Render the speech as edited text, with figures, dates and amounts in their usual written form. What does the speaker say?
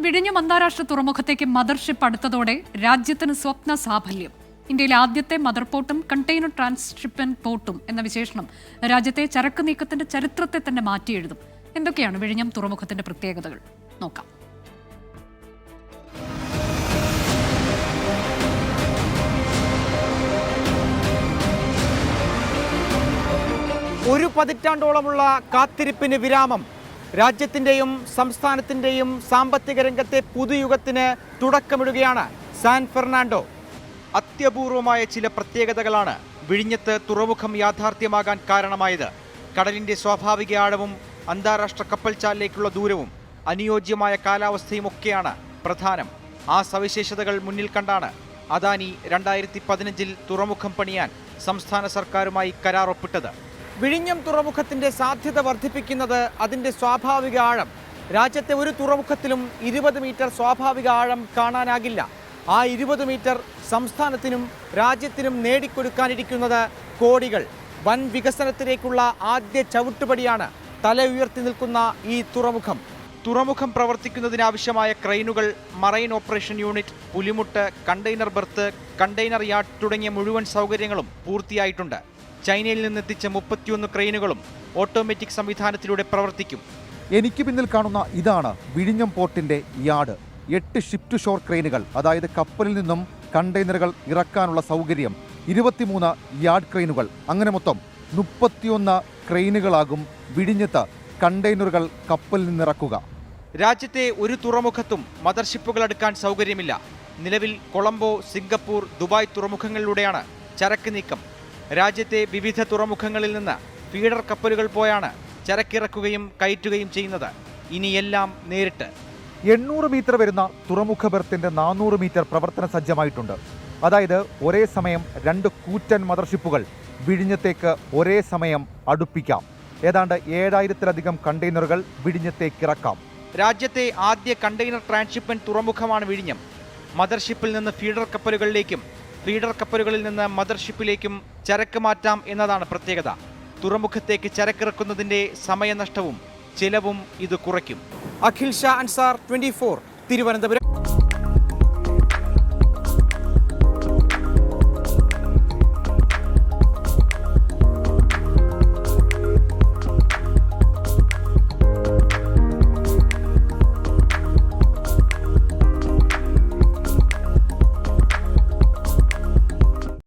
വിഴിഞ്ഞം അന്താരാഷ്ട്ര തുറമുഖത്തേക്ക് മദർഷിപ്പ് അടുത്തതോടെ രാജ്യത്തിന് സ്വപ്ന സാഫല്യം. ഇന്ത്യയിലെ ആദ്യത്തെ മദർ പോർട്ടും കണ്ടെയ്നർ ട്രാൻസ്ഷിപ്മെന്റ് പോർട്ടും എന്ന വിശേഷണം രാജ്യത്തെ ചരക്ക് നീക്കത്തിന്റെ ചരിത്രത്തെ തന്നെ മാറ്റിയെഴുതും. എന്തൊക്കെയാണ് വിഴിഞ്ഞം തുറമുഖത്തിന്റെ പ്രത്യേകതകൾ? നോക്കാം. ഒരു പതിറ്റാണ്ടോളമുള്ള കാത്തിരിപ്പിന് വിരാമം. രാജ്യത്തിൻ്റെയും സംസ്ഥാനത്തിൻ്റെയും സാമ്പത്തിക രംഗത്തെ പുതുയുഗത്തിന് തുടക്കമിടുകയാണ് സാൻ ഫെർണാണ്ടോ. അത്യപൂർവമായ ചില പ്രത്യേകതകളാണ് വിഴിഞ്ഞത്ത് തുറമുഖം യാഥാർത്ഥ്യമാകാൻ കാരണമായത്. കടലിൻ്റെ സ്വാഭാവിക ആഴവും അന്താരാഷ്ട്ര കപ്പൽച്ചാലിലേക്കുള്ള ദൂരവും അനുയോജ്യമായ കാലാവസ്ഥയുമൊക്കെയാണ് പ്രധാനം. ആ സവിശേഷതകൾ മുന്നിൽ കണ്ടാണ് അദാനി 2015 തുറമുഖം പണിയാൻ സംസ്ഥാന സർക്കാരുമായി കരാർ ഒപ്പിട്ടത്. വിഴിഞ്ഞം തുറമുഖത്തിന്റെ സാധ്യത വർദ്ധിപ്പിക്കുന്നത് അതിന്റെ സ്വാഭാവിക ആഴം. രാജ്യത്തെ ഒരു തുറമുഖത്തിലും 20 മീറ്റർ സ്വാഭാവിക ആഴം കാണാനാകില്ല. ആ 20 മീറ്റർ സംസ്ഥാനത്തിനും രാജ്യത്തിനും നേടിക്കൊടുക്കാനിരിക്കുന്നത് കോടികൾ. വൻ വികസനത്തിലേക്കുള്ള ആദ്യ ചവിട്ടുപടിയാണ് തല ഉയർത്തി നിൽക്കുന്ന ഈ തുറമുഖം. തുറമുഖം പ്രവർത്തിക്കുന്നതിനാവശ്യമായ ക്രെയിനുകൾ, മറൈൻ ഓപ്പറേഷൻ യൂണിറ്റ്, പുലിമുട്ട്, കണ്ടെയ്നർ ബർത്ത്, കണ്ടെയ്നർ യാർഡ് തുടങ്ങിയ മുഴുവൻ സൗകര്യങ്ങളും പൂർത്തിയായിട്ടുണ്ട്. ചൈനയിൽ നിന്നെത്തിച്ച 31 ക്രെയിനുകളും ഓട്ടോമാറ്റിക് സംവിധാനത്തിലൂടെ പ്രവർത്തിക്കും. എനിക്ക് പിന്നിൽ കാണുന്ന ഇതാണ് വിഴിഞ്ഞം പോർട്ടിന്റെ യാർഡ്. 8 ഷിപ്പ് ടു ഷോർ ക്രെയിനുകൾ, അതായത് കപ്പലിൽ നിന്നും കണ്ടെയ്നറുകൾ ഇറക്കാനുള്ള സൗകര്യം, 23 യാർഡ് ക്രെയിനുകൾ, അങ്ങനെ മൊത്തം 31 ക്രെയിനുകളാകും വിഴിഞ്ഞത്ത് കണ്ടെയ്നറുകൾ കപ്പലിൽ നിന്നിറക്കുക. രാജ്യത്തെ ഒരു തുറമുഖത്തും മദർഷിപ്പുകൾ അടുക്കാൻ സൗകര്യമില്ല. നിലവിൽ കൊളംബോ, സിംഗപ്പൂർ, ദുബായ് തുറമുഖങ്ങളിലൂടെയാണ് ചരക്ക് നീക്കം. രാജ്യത്തെ വിവിധ തുറമുഖങ്ങളിൽ നിന്ന് ഫീഡർ കപ്പലുകൾ പോയാണ് ചരക്കിറക്കുകയും കയറ്റുകയും ചെയ്യുന്നത്. ഇനിയെല്ലാം നേരിട്ട് 800 മീറ്റർ വരുന്ന തുറമുഖ ബെർത്തിന്റെ 400 മീറ്റർ പ്രവർത്തന സജ്ജമായിട്ടുണ്ട്. അതായത് ഒരേ സമയം 2 കൂറ്റൻ മദർഷിപ്പുകൾ വിഴിഞ്ഞത്തേക്ക് ഒരേ സമയം അടുപ്പിക്കാം. ഏതാണ്ട് 7000-ലധികം കണ്ടെയ്നറുകൾ വിഴിഞ്ഞത്തേക്ക് ഇറക്കാം. രാജ്യത്തെ ആദ്യ കണ്ടെയ്നർ ട്രാൻസ്ഷിപ്മെന്റ് തുറമുഖമാണ് വിഴിഞ്ഞം. മദർഷിപ്പിൽ നിന്ന് ഫീഡർ കപ്പലുകളിലേക്കും ഫീഡർ കപ്പലുകളിൽ നിന്ന് മദർഷിപ്പിലേക്കും ചരക്ക് മാറ്റാം എന്നതാണ് പ്രത്യേകത. തുറമുഖത്തേക്ക് ചരക്കിറക്കുന്നതിന്റെ സമയനഷ്ടവും ചിലവും ഇത് കുറയ്ക്കും. അഖിൽ ഷാ അൻസാർ, 24, തിരുവനന്തപുരം.